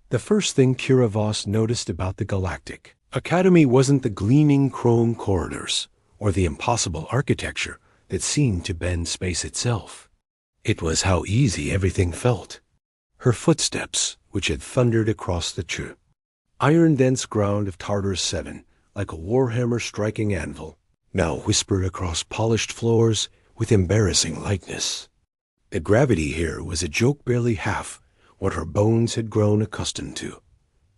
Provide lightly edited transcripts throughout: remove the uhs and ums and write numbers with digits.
The first thing Kira Voss noticed about the Galactic Academy wasn't the gleaming chrome corridors or the impossible architecture that seemed to bend space itself. It was how easy everything felt. Her footsteps, which had thundered across the iron-dense ground of Tartarus 7, like a warhammer striking anvil, now whispered across polished floors with embarrassing lightness. The gravity here was a joke barely half what her bones had grown accustomed to.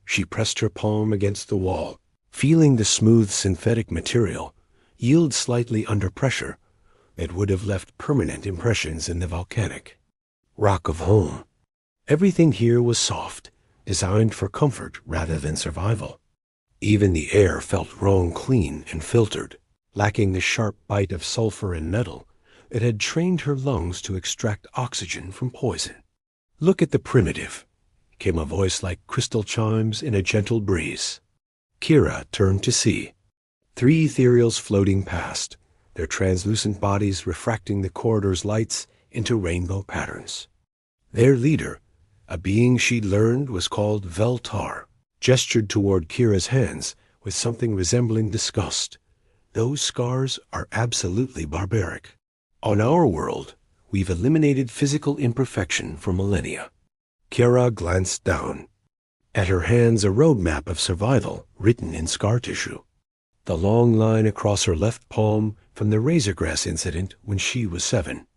She pressed her palm against the wall, feeling the smooth synthetic material yield slightly under pressure that would have left permanent impressions in the volcanic rock of home. Everything here was soft, designed for comfort rather than survival. Even the air felt wrong, clean and filtered, lacking the sharp bite of sulfur and metal that had trained her lungs to extract oxygen from poison. "Look at the primitive," came a voice like crystal chimes in a gentle breeze. Kira turned to see 3 ethereals floating past, their translucent bodies refracting the corridor's lights into rainbow patterns. Their leader, a being she'd learned was called Veltar, gestured toward Kira's hands with something resembling disgust. "Those scars are absolutely barbaric. On our world, we've eliminated physical imperfection for millennia." Kira glanced down. At her hands a roadmap of survival written in scar tissue. The long line across her left palm from the razorgrass incident when she was 7.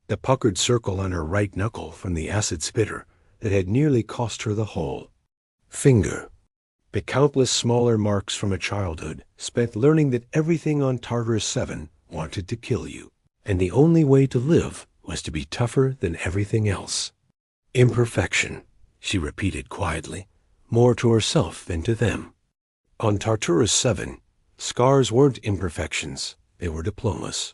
The puckered circle on her right knuckle from the acid spitter that had nearly cost her the whole finger. The countless smaller marks from a childhood spent learning that everything on Tartarus 7 wanted to kill you, and the only way to live was to be tougher than everything else. "Imperfection," she repeated quietly, more to herself than to them. On Tartarus 7, scars weren't imperfections, they were diplomas.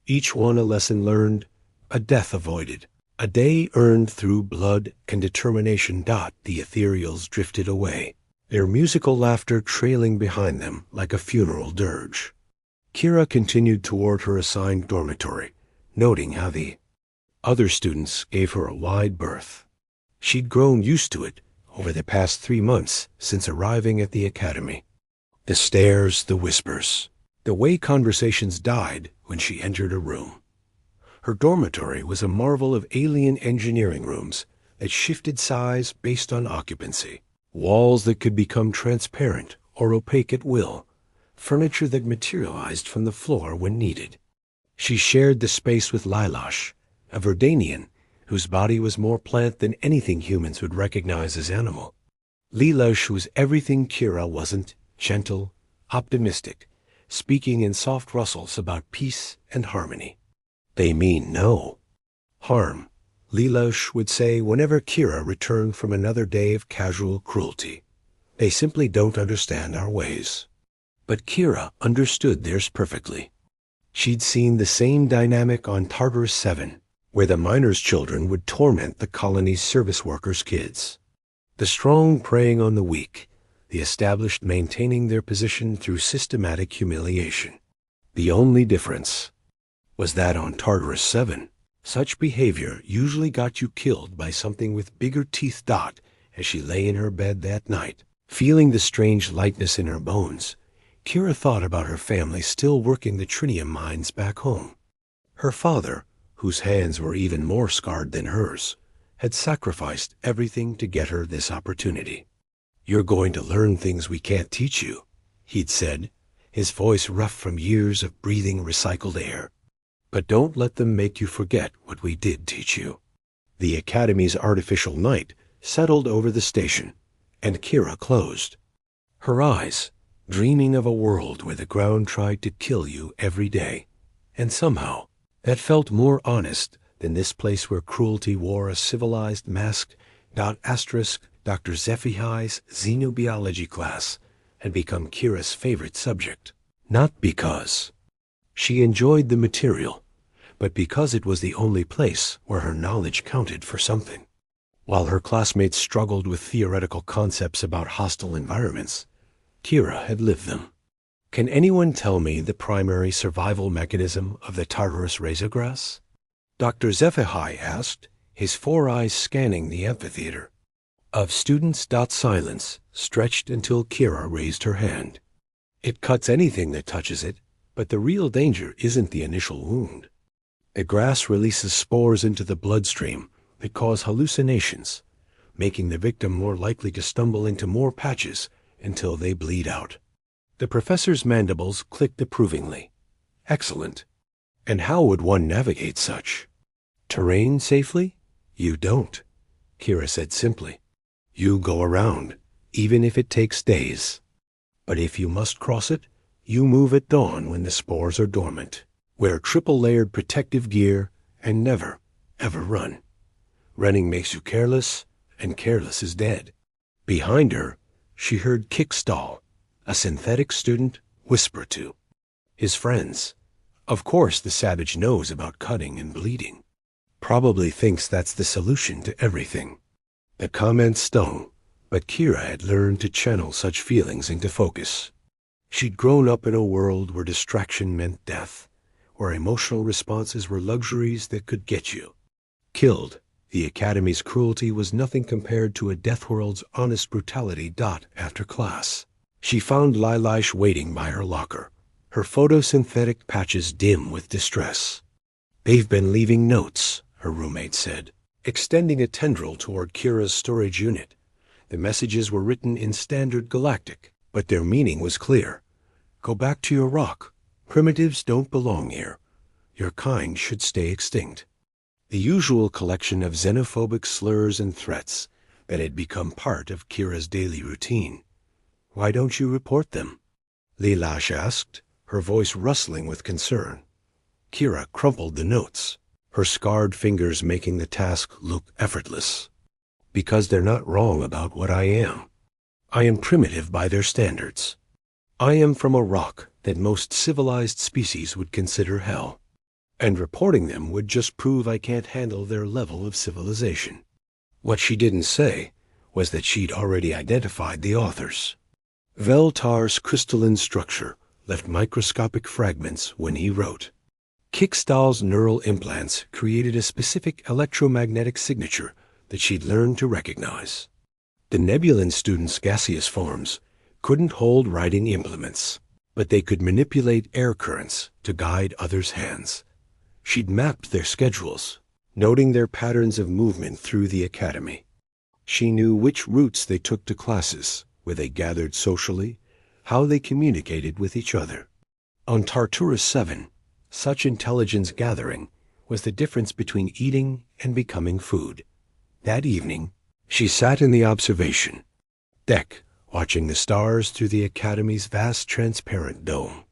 Each one a lesson learned, a death avoided, a day earned through blood and determination. The ethereals drifted away, their musical laughter trailing behind them like a funeral dirge. Kira continued toward her assigned dormitory, noting how the other students gave her a wide berth. She'd grown used to it over the past 3 months since arriving at the academy. The stares, the whispers, the way conversations died when she entered a room. Her dormitory was a marvel of alien engineering rooms that shifted size based on occupancy, walls that could become transparent or opaque at will, furniture that materialized from the floor when needed. She shared the space with Lilash, a Verdanian whose body was more plant than anything humans would recognize as animal. Lilash was everything Kira wasn't: gentle, optimistic, speaking in soft rustles about peace and harmony. "They mean no harm," Lilash would say whenever Kira returned from another day of casual cruelty. "They simply don't understand our ways." But Kira understood theirs perfectly. She'd seen the same dynamic on Tartarus 7, where the miners' children would torment the colony's service workers' kids. The strong preying on the weak, the established maintaining their position through systematic humiliation. The only difference was that on Tartarus 7, such behavior usually got you killed by something with bigger teeth. As she lay in her bed that night, feeling the strange lightness in her bones, Kira thought about her family still working the tritium mines back home. Her father, whose hands were even more scarred than hers, had sacrificed everything to get her this opportunity. "You're going to learn things we can't teach you," he'd said, his voice rough from years of breathing recycled air. "But don't let them make you forget what we did teach you." The Academy's artificial night settled over the station, and Kira closed her eyes, dreaming of a world where the ground tried to kill you every day, and somehow that felt more honest than this place where cruelty wore a civilized mask. Dr. Zephihai's xenobiology class had become Kira's favorite subject, not because she enjoyed the material, but because it was the only place where her knowledge counted for something. While her classmates struggled with theoretical concepts about hostile environments, Kira had lived them. "Can anyone tell me the primary survival mechanism of the Tartarus razorgrass?" Dr. Zephihai asked, his 4 eyes scanning the amphitheater. of students. Silence stretched until Kira raised her hand. It cuts anything that touches it, but the real danger isn't the initial wound. The grass releases spores into the bloodstream that cause hallucinations, making the victim more likely to stumble into more patches until they bleed out. The professor's mandibles clicked approvingly. Excellent. And how would one navigate such terrain safely? You don't, Kira said simply. You go around, even if it takes days. But if you must cross it, you move at dawn when the spores are dormant. Wear triple-layered protective gear and never, ever run. Running makes you careless, and careless is dead. Behind her, she heard Kickstall, a synthetic student, whisper to his friends. Of course the savage knows about cutting and bleeding. Probably thinks that's the solution to everything. The comment stung, but Kira had learned to channel such feelings into focus. She'd grown up in a world where distraction meant death, where emotional responses were luxuries that could get you killed. The Academy's cruelty was nothing compared to a Deathworld's honest brutality. After class, she found Lilaish waiting by her locker, her photosynthetic patches dim with distress. They've been leaving notes, her roommate said, extending a tendril toward Kira's storage unit. The messages were written in standard galactic, but their meaning was clear. Go back to your rock. Primitives don't belong here. Your kind should stay extinct. The usual collection of xenophobic slurs and threats that had become part of Kira's daily routine. Why don't you report them? Lilaish asked, her voice rustling with concern. Kira crumpled the notes, her scarred fingers making the task look effortless. Because they're not wrong about what I am. I am primitive by their standards. I am from a rock that most civilized species would consider hell. And reporting them would just prove I can't handle their level of civilization. What she didn't say was that she'd already identified the authors. Veltar's crystalline structure left microscopic fragments when he wrote. Kickstall's neural implants created a specific electromagnetic signature that she'd learned to recognize. The Nebulan students' gaseous forms couldn't hold writing implements, but they could manipulate air currents to guide others' hands. She'd mapped their schedules, noting their patterns of movement through the academy. She knew which routes they took to classes, where they gathered socially, how they communicated with each other. On Tartarus 7, such intelligence gathering was the difference between eating and becoming food. That evening, she sat in the observation deck, watching the stars through the Academy's vast transparent dome.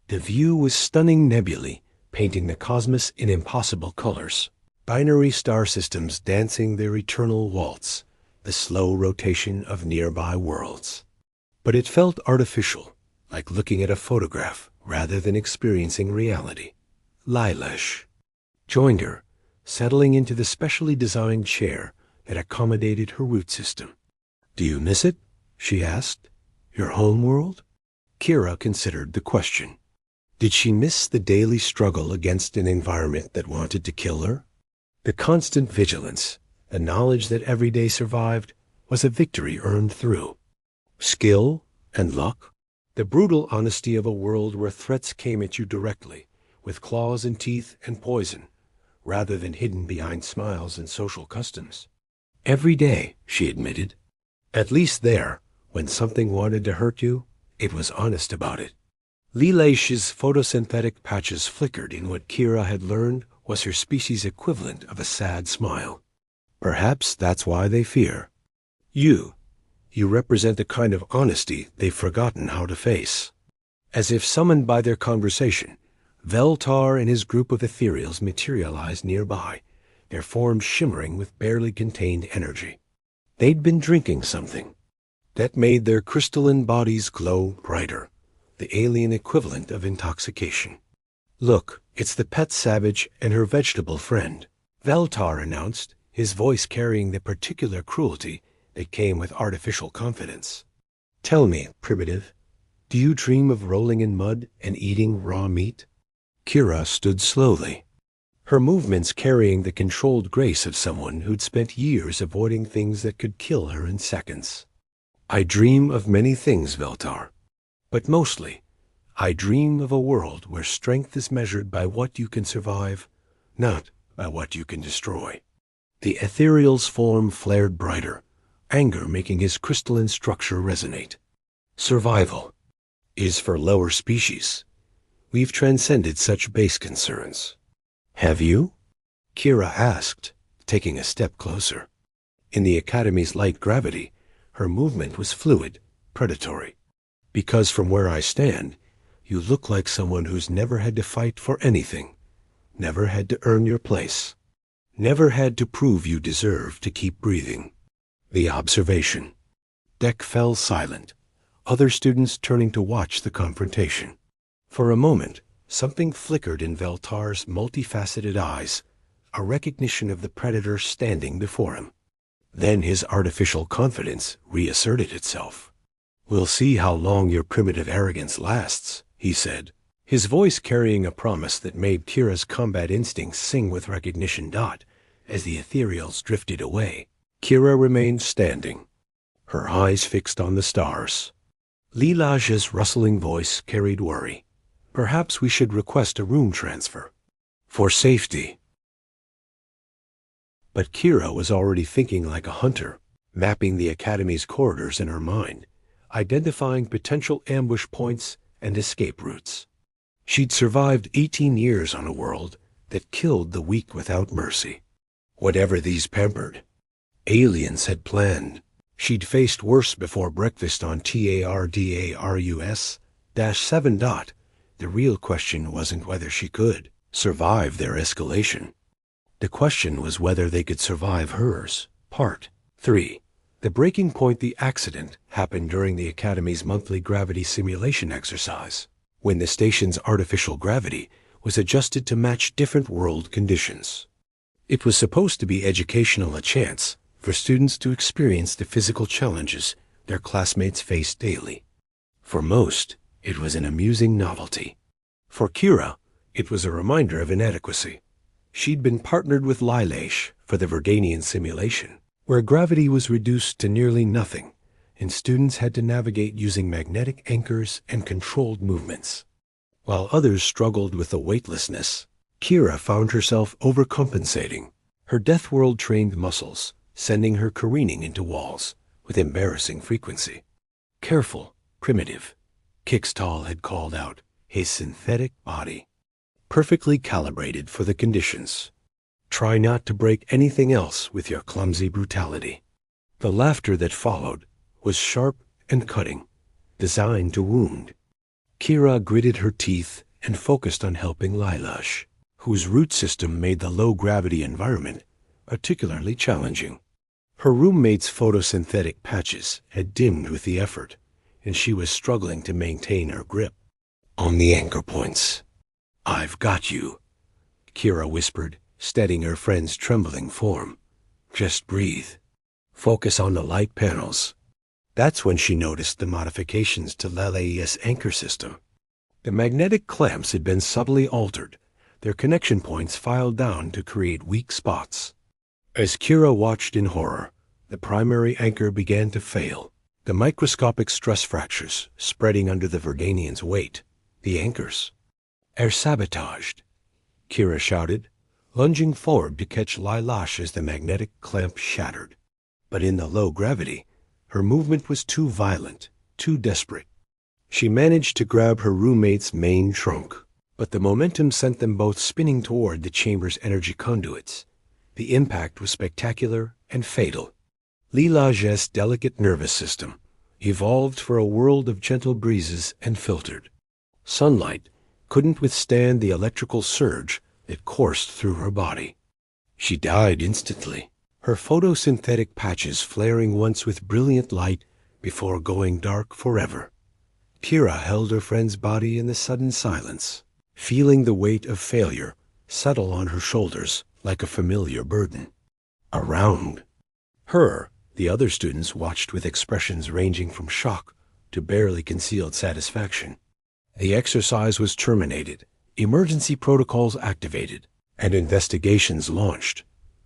The view was stunning nebulae, painting the cosmos in impossible colors. Binary star systems dancing their eternal waltz, the slow rotation of nearby worlds. But it felt artificial, like looking at a photograph rather than experiencing reality. Lilaish joined her, settling into the specially designed chair that accommodated her root system. Do you miss it? She asked. Your home world? Kira considered the question. Did she miss the daily struggle against an environment that wanted to kill her? The constant vigilance, the knowledge that every day survived, was a victory earned through skill and luck. The brutal honesty of a world where threats came at you directly, with claws and teeth and poison, rather than hidden behind smiles and social customs. Every day, she admitted. At least there, when something wanted to hurt you, it was honest about it. Lilaish's photosynthetic patches flickered in what Kira had learned was her species' equivalent of a sad smile. Perhaps that's why they fear. You represent a kind of honesty they've forgotten how to face. As if summoned by their conversation, Veltar and his group of ethereals materialized nearby, their forms shimmering with barely contained energy. They'd been drinking something that made their crystalline bodies glow brighter, the alien equivalent of intoxication. Look, it's the pet savage and her vegetable friend, Veltar announced, his voice carrying the particular cruelty that came with artificial confidence. Tell me, primitive, do you dream of rolling in mud and eating raw meat? Kira stood slowly, her movements carrying the controlled grace of someone who'd spent years avoiding things that could kill her in seconds. I dream of many things, Veltar, but mostly, I dream of a world where strength is measured by what you can survive, not by what you can destroy. The ethereal's form flared brighter, anger making his crystalline structure resonate. Survival is for lower species. We've transcended such base concerns. Have you? Kira asked, taking a step closer. In the Academy's light gravity, her movement was fluid, predatory. Because from where I stand, you look like someone who's never had to fight for anything, never had to earn your place, never had to prove you deserve to keep breathing. The observation. Deck fell silent, other students turning to watch the confrontation. For a moment, something flickered in Veltar's multifaceted eyes, a recognition of the predator standing before him. Then his artificial confidence reasserted itself. "We'll see how long your primitive arrogance lasts," he said, his voice carrying a promise that made Kira's combat instincts sing with recognition. As the ethereals drifted away, Kira remained standing, her eyes fixed on the stars. Lilaja's rustling voice carried worry. "Perhaps we should request a room transfer. For safety." But Kira was already thinking like a hunter, mapping the Academy's corridors in her mind, identifying potential ambush points and escape routes. She'd survived 18 years on a world that killed the weak without mercy. Whatever these pampered aliens had planned, she'd faced worse before breakfast on TARDARUS-7. The real question wasn't whether she could survive their escalation. The question was whether they could survive hers. Part 3. The breaking point. The accident happened during the Academy's monthly gravity simulation exercise, when the station's artificial gravity was adjusted to match different world conditions. It was supposed to be educational, a chance for students to experience the physical challenges their classmates faced daily. For most, it was an amusing novelty. For Kira, it was a reminder of inadequacy. She'd been partnered with Lilash for the Verdanian simulation, where gravity was reduced to nearly nothing, and students had to navigate using magnetic anchors and controlled movements. While others struggled with the weightlessness, Kira found herself overcompensating, her Deathworld-trained muscles sending her careening into walls with embarrassing frequency. "Careful, primitive," Kixtal had called out, his synthetic body perfectly calibrated for the conditions. "Try not to break anything else with your clumsy brutality." The laughter that followed was sharp and cutting, designed to wound. Kira gritted her teeth and focused on helping Lilash, whose root system made the low-gravity environment particularly challenging. Her roommate's photosynthetic patches had dimmed with the effort, and she was struggling to maintain her grip. "On the anchor points. I've got you," Kira whispered, steadying her friend's trembling form. "Just breathe. Focus on the light panels." That's when she noticed the modifications to Lila's anchor system. The magnetic clamps had been subtly altered, their connection points filed down to create weak spots. As Kira watched in horror, the primary anchor began to fail, the microscopic stress fractures spreading under the Verdanian's weight. The anchors are sabotaged, Kira shouted, lunging forward to catch Lilash as the magnetic clamp shattered. But in the low gravity, her movement was too violent, too desperate. She managed to grab her roommate's main trunk, but the momentum sent them both spinning toward the chamber's energy conduits. The impact was spectacular and fatal. Lila's delicate nervous system evolved for a world of gentle breezes and filtered. Sunlight couldn't withstand the electrical surge that coursed through her body. She died instantly, her photosynthetic patches flaring once with brilliant light before going dark forever. Kira held her friend's body in the sudden silence, feeling the weight of failure settle on her shoulders like a familiar burden. Around her, the other students watched with expressions ranging from shock to barely concealed satisfaction. The exercise was terminated, emergency protocols activated, and investigations launched.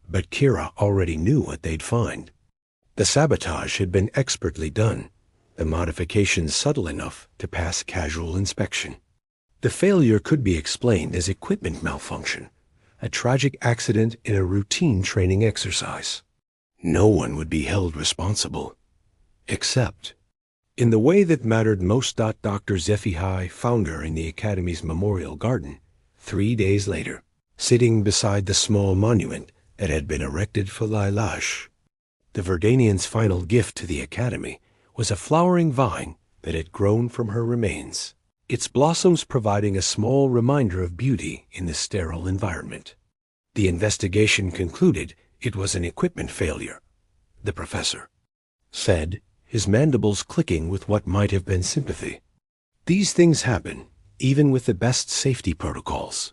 But Kira already knew what they'd find. The sabotage had been expertly done, the modifications subtle enough to pass casual inspection. The failure could be explained as equipment malfunction, a tragic accident in a routine training exercise. No one would be held responsible. Except, in the way that mattered most, Dr. Zephi found her in the Academy's memorial garden 3 days later, sitting beside the small monument that had been erected for Lailash. The Verdanian's final gift to the Academy was a flowering vine that had grown from her remains, its blossoms providing a small reminder of beauty in the sterile environment. The investigation concluded it was an equipment failure, the professor said, his mandibles clicking with what might have been sympathy. These things happen, even with the best safety protocols.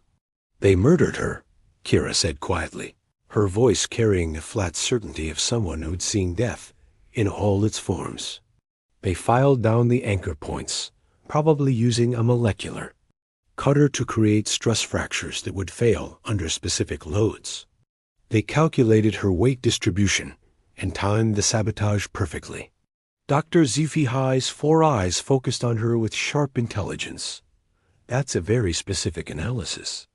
They murdered her, Kira said quietly, her voice carrying the flat certainty of someone who'd seen death in all its forms. They filed down the anchor points, probably using a molecular cutter to create stress fractures that would fail under specific loads. They calculated her weight distribution and timed the sabotage perfectly. Dr. Zephi's 4 eyes focused on her with sharp intelligence. That's a very specific analysis.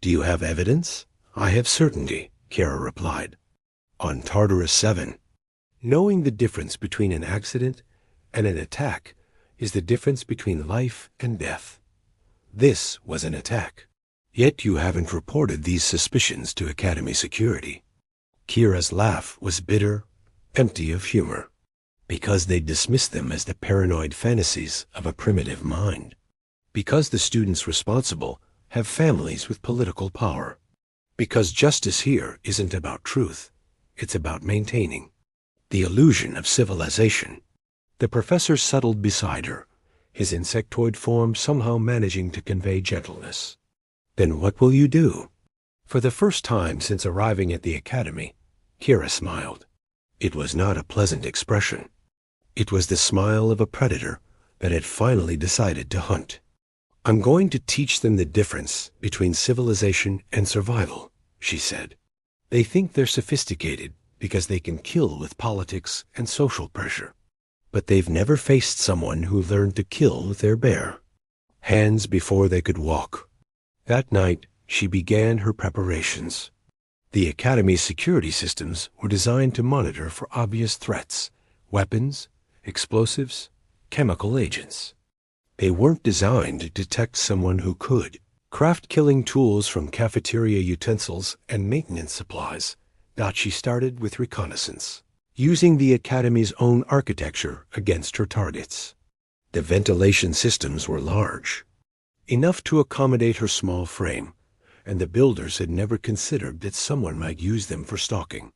Do you have evidence? I have certainty, Kara replied. On Tartarus 7, knowing the difference between an accident and an attack is the difference between life and death. This was an attack. Yet you haven't reported these suspicions to Academy security. Kira's laugh was bitter, empty of humor, because they dismissed them as the paranoid fantasies of a primitive mind. Because the students responsible have families with political power. Because justice here isn't about truth, it's about maintaining the illusion of civilization. The professor settled beside her, his insectoid form somehow managing to convey gentleness. Then what will you do? For the first time since arriving at the Academy, Kira smiled. It was not a pleasant expression. It was the smile of a predator that had finally decided to hunt. I'm going to teach them the difference between civilization and survival, she said. They think they're sophisticated because they can kill with politics and social pressure. But they've never faced someone who learned to kill with their bare hands before they could walk. That night, she began her preparations. The Academy's security systems were designed to monitor for obvious threats, weapons, explosives, chemical agents. They weren't designed to detect someone who could. Craft killing tools from cafeteria utensils and maintenance supplies. She started with reconnaissance, using the Academy's own architecture against her targets. The ventilation systems were large, enough to accommodate her small frame, and the builders had never considered that someone might use them for stalking.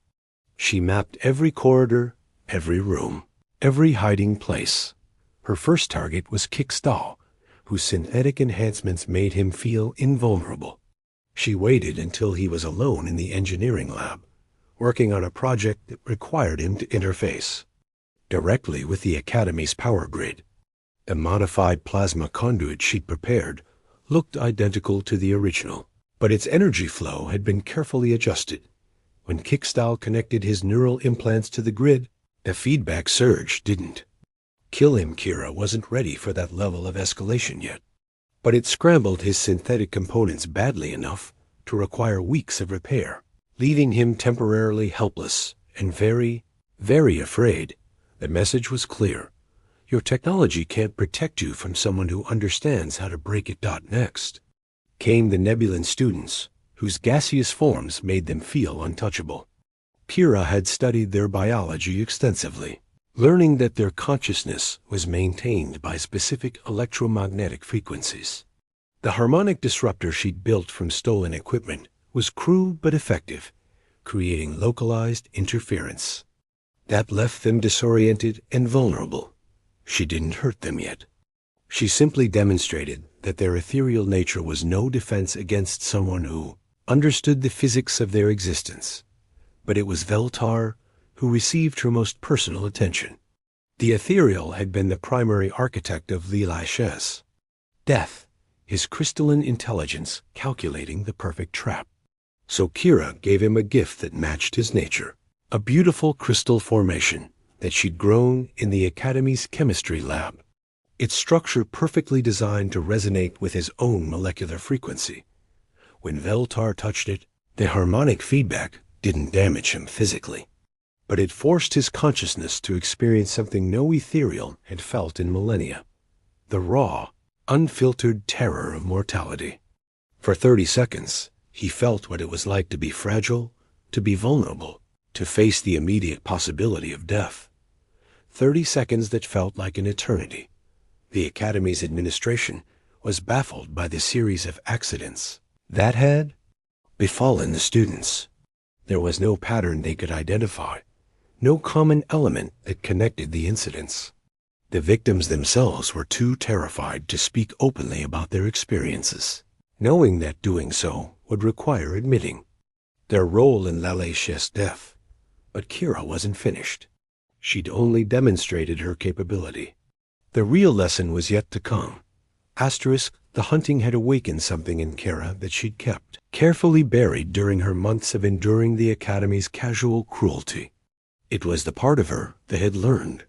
She mapped every corridor, every room, every hiding place. Her first target was Kickstall, whose synthetic enhancements made him feel invulnerable. She waited until he was alone in the engineering lab, working on a project that required him to interface directly with the Academy's power grid. The modified plasma conduit she'd prepared looked identical to the original, but its energy flow had been carefully adjusted. When Kickstall connected his neural implants to the grid, the feedback surge didn't. Kill him, Kira wasn't ready for that level of escalation yet, but it scrambled his synthetic components badly enough to require weeks of repair, leaving him temporarily helpless and very, very afraid. The message was clear. Your technology can't protect you from someone who understands how to break it. Next came the Nebulan students, whose gaseous forms made them feel untouchable. Kira had studied their biology extensively, learning that their consciousness was maintained by specific electromagnetic frequencies. The harmonic disruptor she'd built from stolen equipment was crude but effective, creating localized interference. That left them disoriented and vulnerable. She didn't hurt them yet. She simply demonstrated that their ethereal nature was no defense against someone who understood the physics of their existence. But it was Veltar who received her most personal attention. The ethereal had been the primary architect of Lilash's death, his crystalline intelligence calculating the perfect trap. So Kira gave him a gift that matched his nature, a beautiful crystal formation that she'd grown in the Academy's chemistry lab, its structure perfectly designed to resonate with his own molecular frequency. When Veltar touched it, the harmonic feedback didn't damage him physically, but it forced his consciousness to experience something no ethereal had felt in millennia: the raw, unfiltered terror of mortality. For 30 seconds, he felt what it was like to be fragile, to be vulnerable, to face the immediate possibility of death. 30 seconds that felt like an eternity. The Academy's administration was baffled by the series of accidents that had befallen the students. There was no pattern they could identify, no common element that connected the incidents. The victims themselves were too terrified to speak openly about their experiences, knowing that doing so would require admitting their role in Lalesh's death. But Kira wasn't finished. She'd only demonstrated her capability. The real lesson was yet to come. The hunting had awakened something in Kira that she'd kept carefully buried during her months of enduring the Academy's casual cruelty. It was the part of her that had learned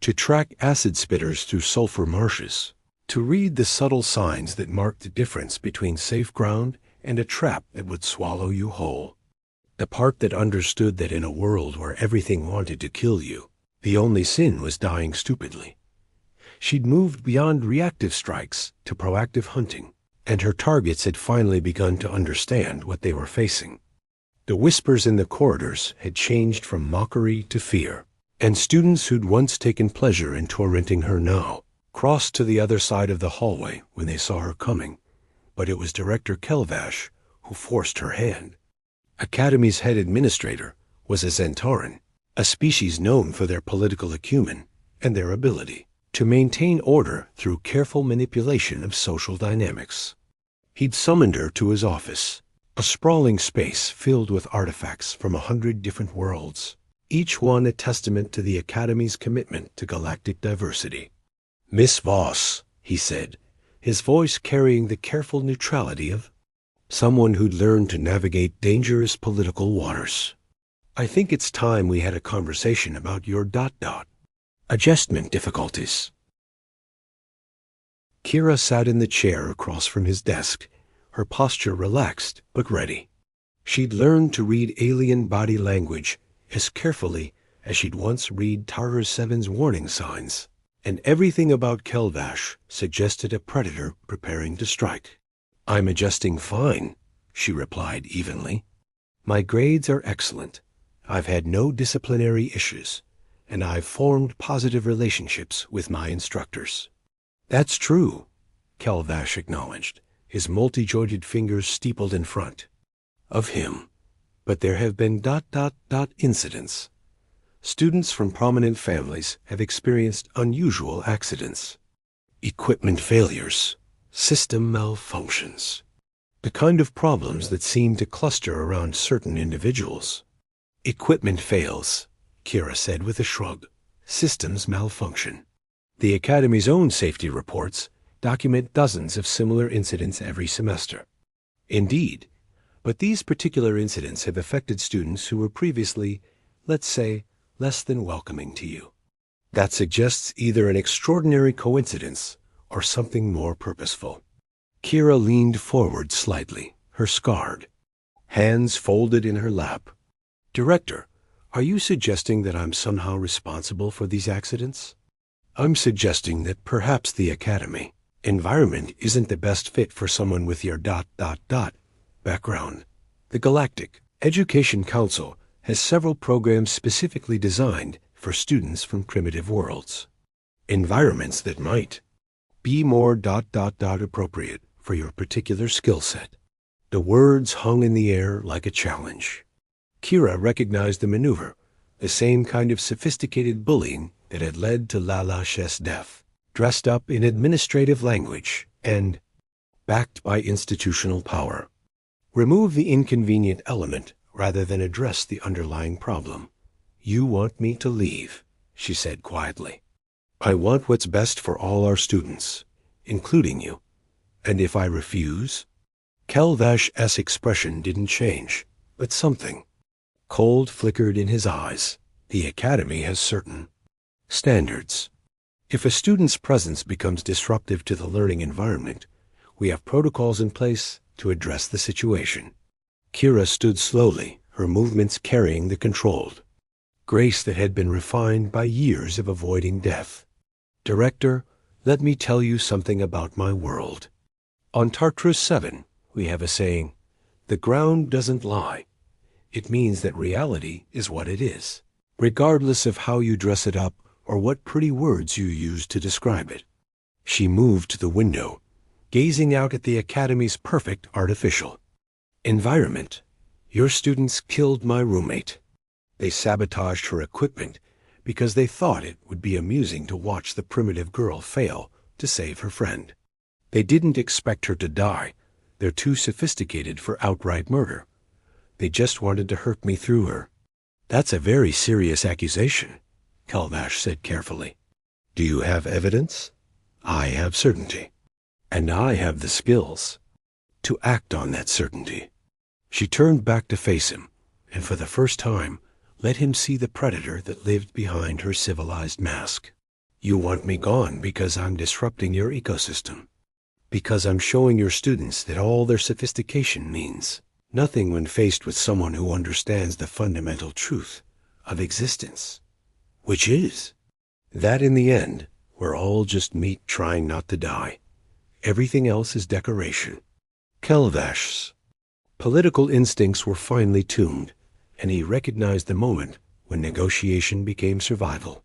to track acid spitters through sulfur marshes, to read the subtle signs that marked the difference between safe ground and a trap that would swallow you whole. The part that understood that in a world where everything wanted to kill you, the only sin was dying stupidly. She'd moved beyond reactive strikes to proactive hunting, and her targets had finally begun to understand what they were facing. The whispers in the corridors had changed from mockery to fear, and students who'd once taken pleasure in tormenting her now crossed to the other side of the hallway when they saw her coming. But it was Director Kelvash who forced her hand. Academy's head administrator was a Zentaran, a species known for their political acumen and their ability to maintain order through careful manipulation of social dynamics. He'd summoned her to his office, a sprawling space filled with artifacts from 100 different worlds, each one a testament to the Academy's commitment to galactic diversity. "Miss Voss," he said, his voice carrying the careful neutrality of someone who'd learned to navigate dangerous political waters. "I think it's time we had a conversation about your adjustment difficulties." Kira sat in the chair across from his desk, her posture relaxed but ready. She'd learned to read alien body language as carefully as she'd once read Tarar 7's warning signs, and everything about Kelvash suggested a predator preparing to strike. "I'm adjusting fine," she replied evenly. "My grades are excellent. I've had no disciplinary issues, and I've formed positive relationships with my instructors." "That's true," Kelvash acknowledged, his multi-jointed fingers steepled in front of him. "But there have been incidents. Students from prominent families have experienced unusual accidents. Equipment failures, system malfunctions, the kind of problems that seem to cluster around certain individuals." "Equipment fails," Kira said with a shrug. "Systems malfunction. The Academy's own safety reports document dozens of similar incidents every semester." "Indeed, but these particular incidents have affected students who were previously, let's say, less than welcoming to you. That suggests either an extraordinary coincidence or something more purposeful." Kira leaned forward slightly, her scarred hands folded in her lap. "Director, are you suggesting that I'm somehow responsible for these accidents?" "I'm suggesting that perhaps the Academy environment isn't the best fit for someone with your background. The Galactic Education Council has several programs specifically designed for students from primitive worlds. Environments that might be more appropriate for your particular skill set." The words hung in the air like a challenge. Kira recognized the maneuver, the same kind of sophisticated bullying that had led to Lalesh's death, dressed up in administrative language and backed by institutional power. Remove the inconvenient element rather than address the underlying problem. "You want me to leave," she said quietly. "I want what's best for all our students, including you. And if I refuse?" Kelvash's expression didn't change, but something cold flickered in his eyes. The Academy has certain standards. If a student's presence becomes disruptive to the learning environment, we have protocols in place to address the situation. Kira stood slowly, her movements carrying the controlled grace that had been refined by years of avoiding death. Director, let me tell you something about my world. On Tartarus 7, we have a saying, the ground doesn't lie. It means that reality is what it is, regardless of how you dress it up or what pretty words you use to describe it. She moved to the window, gazing out at the Academy's perfect artificial environment. Your students killed my roommate. They sabotaged her equipment because they thought it would be amusing to watch the primitive girl fail to save her friend. They didn't expect her to die. They're too sophisticated for outright murder. They just wanted to hurt me through her. That's a very serious accusation, Kelvash said carefully. Do you have evidence? I have certainty. And I have the skills to act on that certainty. She turned back to face him, and for the first time, let him see the predator that lived behind her civilized mask. You want me gone because I'm disrupting your ecosystem. Because I'm showing your students that all their sophistication means nothing when faced with someone who understands the fundamental truth of existence, which is that in the end, we're all just meat trying not to die. Everything else is decoration. Kelvash's political instincts were finely tuned, and he recognized the moment when negotiation became survival.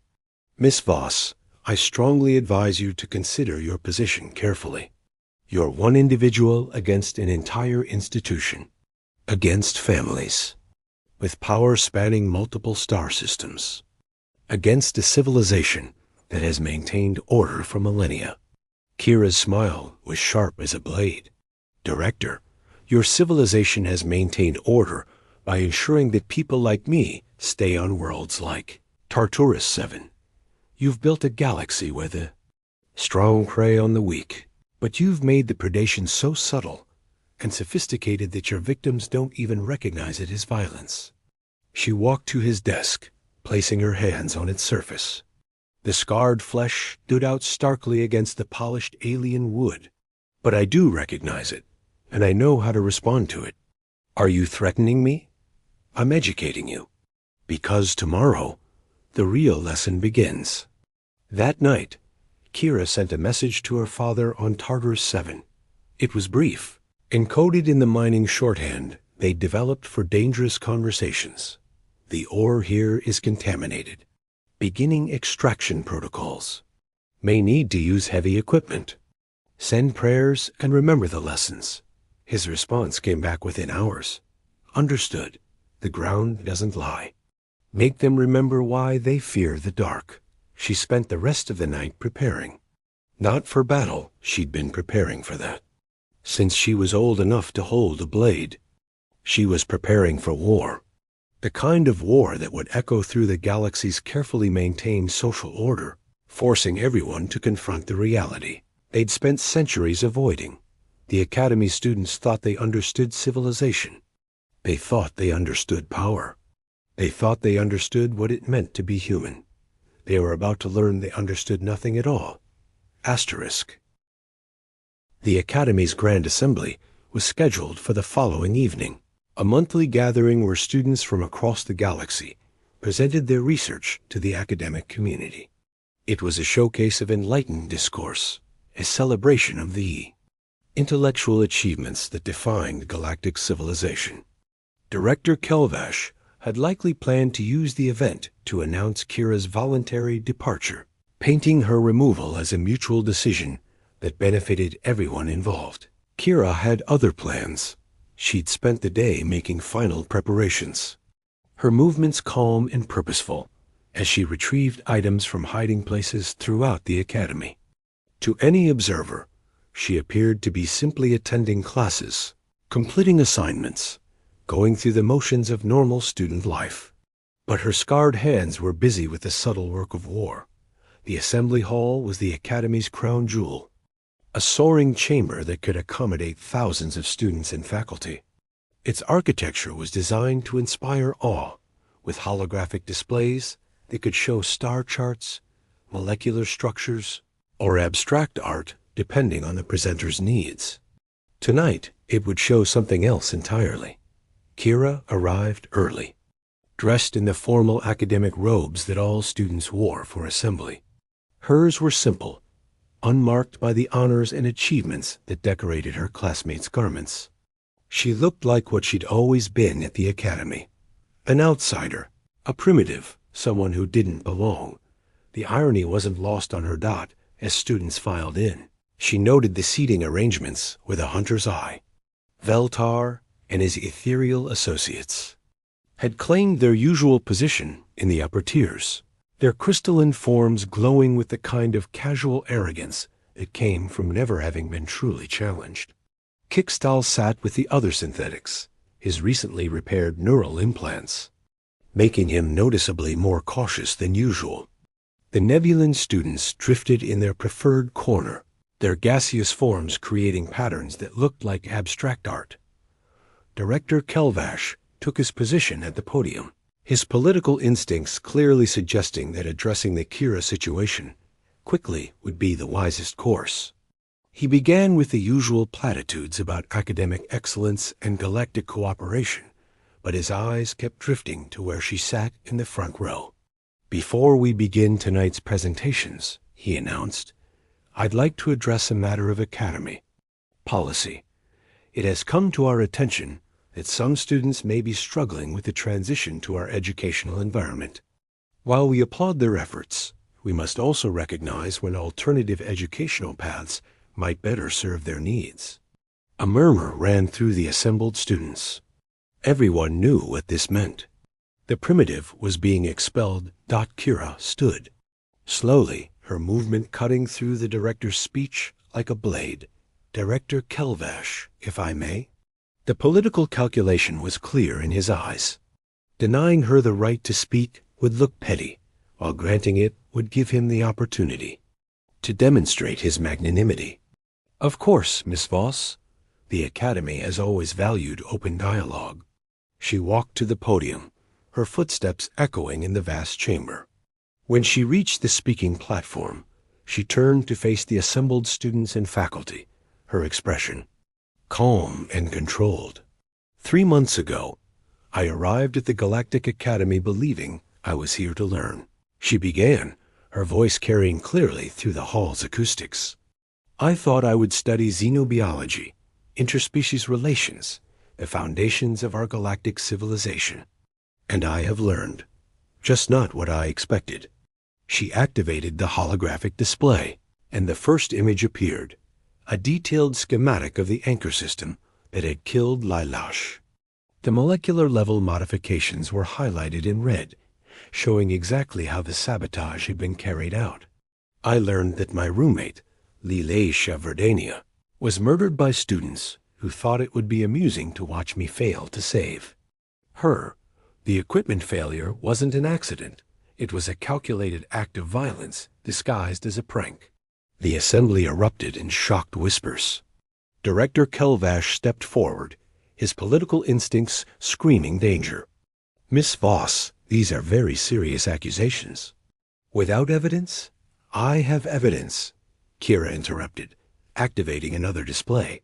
Miss Voss, I strongly advise you to consider your position carefully. You're one individual against an entire institution, against families, with power spanning multiple star systems, against a civilization that has maintained order for millennia. Kira's smile was sharp as a blade. Director, your civilization has maintained order by ensuring that people like me stay on worlds like Tartarus 7. You've built a galaxy where the strong prey on the weak, but you've made the predation so subtle and sophisticated that your victims don't even recognize it as violence. She walked to his desk, placing her hands on its surface. The scarred flesh stood out starkly against the polished alien wood. But I do recognize it, and I know how to respond to it. Are you threatening me? I'm educating you. Because tomorrow, the real lesson begins. That night, Kira sent a message to her father on Tartarus 7. It was brief, encoded in the mining shorthand they'd developed for dangerous conversations. The ore here is contaminated. Beginning extraction protocols. May need to use heavy equipment. Send prayers and remember the lessons. His response came back within hours. Understood. The ground doesn't lie. Make them remember why they fear the dark. She spent the rest of the night preparing. Not for battle, she'd been preparing for that. Since she was old enough to hold a blade, she was preparing for war. The kind of war that would echo through the galaxy's carefully maintained social order, forcing everyone to confront the reality they'd spent centuries avoiding. The Academy students thought they understood civilization. They thought they understood power. They thought they understood what it meant to be human. They were about to learn they understood nothing at all. Asterisk. The Academy's Grand Assembly was scheduled for the following evening, a monthly gathering where students from across the galaxy presented their research to the academic community. It was a showcase of enlightened discourse, a celebration of the intellectual achievements that defined galactic civilization. Director Kelvash had likely planned to use the event to announce Kira's voluntary departure, painting her removal as a mutual decision that benefited everyone involved. Kira had other plans. She'd spent the day making final preparations, her movements calm and purposeful, as she retrieved items from hiding places throughout the academy. To any observer, she appeared to be simply attending classes, completing assignments, going through the motions of normal student life. But her scarred hands were busy with the subtle work of war. The assembly hall was the academy's crown jewel. a soaring chamber that could accommodate thousands of students and faculty. Its architecture was designed to inspire awe, with holographic displays that could show star charts, molecular structures, or abstract art depending on the presenter's needs. Tonight, it would show something else entirely. Kira arrived early, dressed in the formal academic robes that all students wore for assembly. Hers were simple, unmarked by the honors and achievements that decorated her classmates' garments. She looked like what she'd always been at the academy, an outsider, a primitive, someone who didn't belong. The irony wasn't lost on her dot as students filed in. She noted the seating arrangements with a hunter's eye. Veltar and his ethereal associates had claimed their usual position in the upper tiers, their crystalline forms glowing with the kind of casual arrogance that came from never having been truly challenged. Kickstal sat with the other synthetics, his recently repaired neural implants, making him noticeably more cautious than usual. The Nebulan students drifted in their preferred corner, their gaseous forms creating patterns that looked like abstract art. Director Kelvash took his position at the podium, his political instincts clearly suggesting that addressing the Kira situation quickly would be the wisest course. He began with the usual platitudes about academic excellence and galactic cooperation, but his eyes kept drifting to where she sat in the front row. "Before we begin tonight's presentations," he announced, "I'd like to address a matter of academy policy. It has come to our attention that some students may be struggling with the transition to our educational environment. While we applaud their efforts, we must also recognize when alternative educational paths might better serve their needs." A murmur ran through the assembled students. Everyone knew what this meant. The primitive was being expelled. Kira stood, slowly, her movement cutting through the director's speech like a blade. "Director Kelvash, if I may." The political calculation was clear in his eyes. Denying her the right to speak would look petty, while granting it would give him the opportunity to demonstrate his magnanimity. "Of course, Miss Voss. The Academy has always valued open dialogue." She walked to the podium, her footsteps echoing in the vast chamber. When she reached the speaking platform, she turned to face the assembled students and faculty, her expression calm and controlled. "3 months ago, I arrived at the Galactic Academy believing I was here to learn," she began, her voice carrying clearly through the hall's acoustics. "I thought I would study xenobiology, interspecies relations, the foundations of our galactic civilization. And I have learned, just not what I expected." She activated the holographic display, and the first image appeared, a detailed schematic of the anchor system that had killed Lailash. The molecular level modifications were highlighted in red, showing exactly how the sabotage had been carried out. I learned that my roommate, Lileisha Verdania, was murdered by students who thought it would be amusing to watch me fail to save her. The equipment failure wasn't an accident. It was a calculated act of violence disguised as a prank. The assembly erupted in shocked whispers. Director Kelvash stepped forward, his political instincts screaming danger. "Miss Voss, these are very serious accusations." "Without evidence? I have evidence," Kira interrupted, activating another display.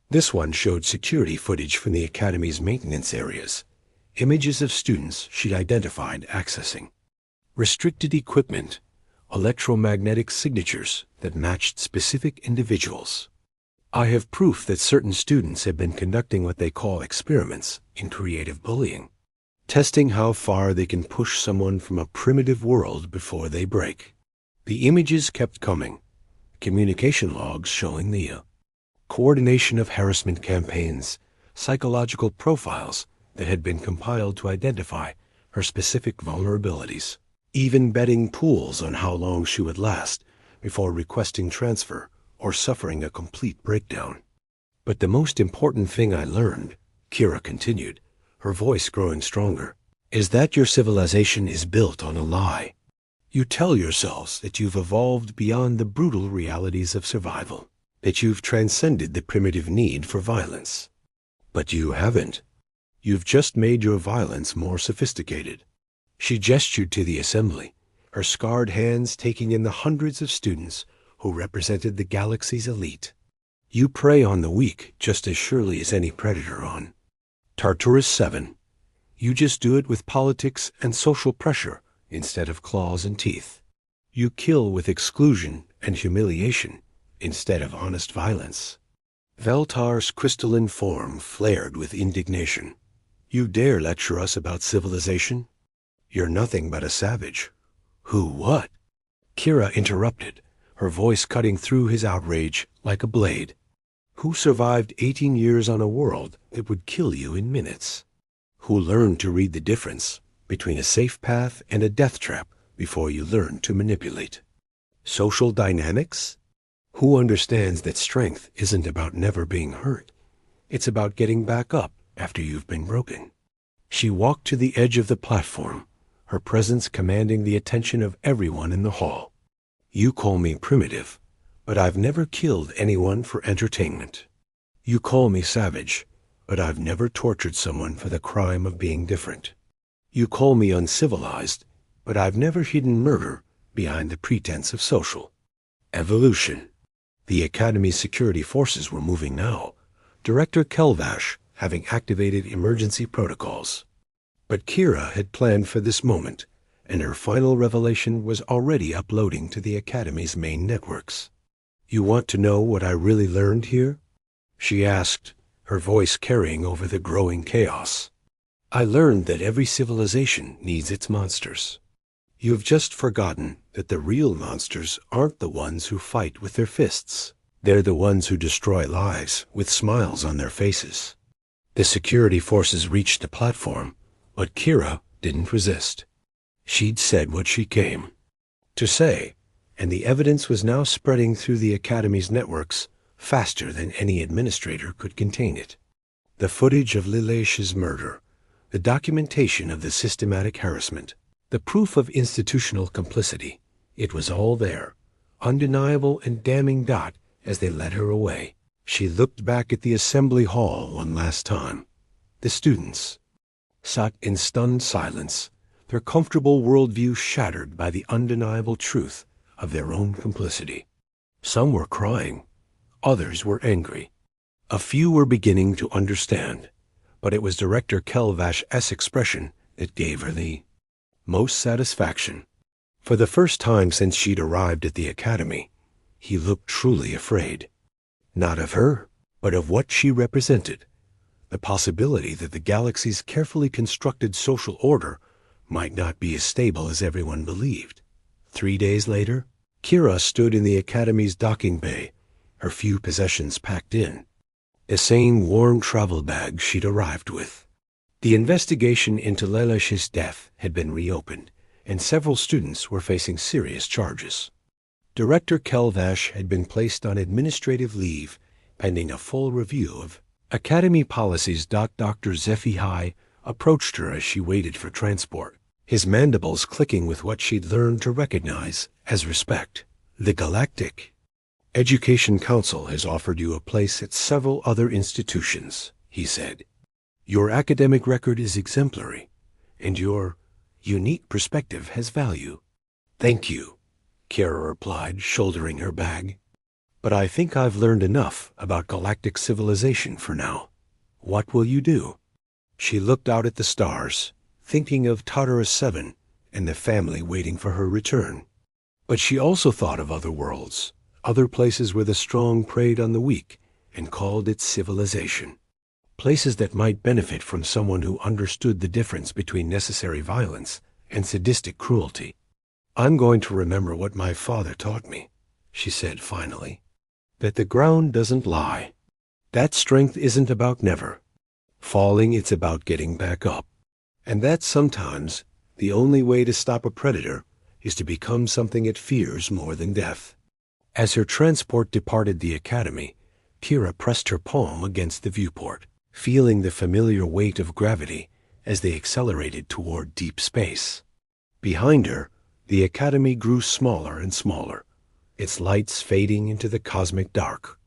This one showed security footage from the Academy's maintenance areas, images of students she'd identified accessing. Restricted equipment, electromagnetic signatures that matched specific individuals. I have proof that certain students have been conducting what they call experiments in creative bullying, testing how far they can push someone from a primitive world before they break. The images kept coming, communication logs showing the coordination of harassment campaigns, psychological profiles that had been compiled to identify her specific vulnerabilities, even betting pools on how long she would last before requesting transfer or suffering a complete breakdown. "But the most important thing I learned," Kira continued, her voice growing stronger, "is that your civilization is built on a lie. You tell yourselves that you've evolved beyond the brutal realities of survival. that you've transcended the primitive need for violence. But you haven't. You've just made your violence more sophisticated. She gestured to the assembly, her scarred hands taking in the hundreds of students who represented the galaxy's elite. You prey on the weak just as surely as any predator on Tartarus 7. You just do it with politics and social pressure instead of claws and teeth. You kill with exclusion and humiliation instead of honest violence. Veltar's crystalline form flared with indignation. You dare lecture us about civilization? You're nothing but a savage. Who what? Kira interrupted, her voice cutting through his outrage like a blade. Who survived 18 years on a world that would kill you in minutes? Who learned to read the difference between a safe path and a death trap before you learn to manipulate? Social dynamics? Who understands that strength isn't about never being hurt? It's about getting back up after you've been broken. She walked to the edge of the platform, her presence commanding the attention of everyone in the hall. You call me primitive, but I've never killed anyone for entertainment. You call me savage, but I've never tortured someone for the crime of being different. You call me uncivilized, but I've never hidden murder behind the pretense of social evolution. The Academy's security forces were moving now, Director Kelvash having activated emergency protocols. But Kira had planned for this moment, and her final revelation was already uploading to the Academy's main networks. You want to know what I really learned here? She asked, her voice carrying over the growing chaos. I learned that every civilization needs its monsters. You've just forgotten that the real monsters aren't the ones who fight with their fists. They're the ones who destroy lives with smiles on their faces. The security forces reached the platform, but Kira didn't resist. She'd said what she came to say, and the evidence was now spreading through the Academy's networks faster than any administrator could contain it. The footage of Lilesh's murder, the documentation of the systematic harassment, the proof of institutional complicity, it was all there, undeniable and damning dot as they led her away. She looked back at the assembly hall one last time. The students sat in stunned silence, their comfortable worldview shattered by the undeniable truth of their own complicity. Some were crying, others were angry. A few were beginning to understand, but it was Director Kelvash's expression that gave her the most satisfaction. For the first time since she'd arrived at the Academy, he looked truly afraid. Not of her, but of what she represented. The possibility that the galaxy's carefully constructed social order might not be as stable as everyone believed. 3 days later, Kira stood in the Academy's docking bay, her few possessions packed in. The same warm travel bag she'd arrived with. The investigation into Lilesh's death had been reopened, and several students were facing serious charges. Director Kelvash had been placed on administrative leave pending a full review of Academy policies. Dr. HFY approached her as she waited for transport, his mandibles clicking with what she'd learned to recognize as respect. The Galactic Education Council has offered you a place at several other institutions, he said. Your academic record is exemplary, and your unique perspective has value. Thank you, Kira replied, shouldering her bag. But I think I've learned enough about galactic civilization for now. What will you do? She looked out at the stars, thinking of Tartarus 7 and the family waiting for her return. But she also thought of other worlds, other places where the strong preyed on the weak and called it civilization. Places that might benefit from someone who understood the difference between necessary violence and sadistic cruelty. I'm going to remember what my father taught me, she said finally, that the ground doesn't lie. That strength isn't about never falling, it's about getting back up. And that sometimes the only way to stop a predator is to become something it fears more than death. As her transport departed the Academy, Kira pressed her palm against the viewport, feeling the familiar weight of gravity as they accelerated toward deep space. Behind her, the Academy grew smaller and smaller, its lights fading into the cosmic dark.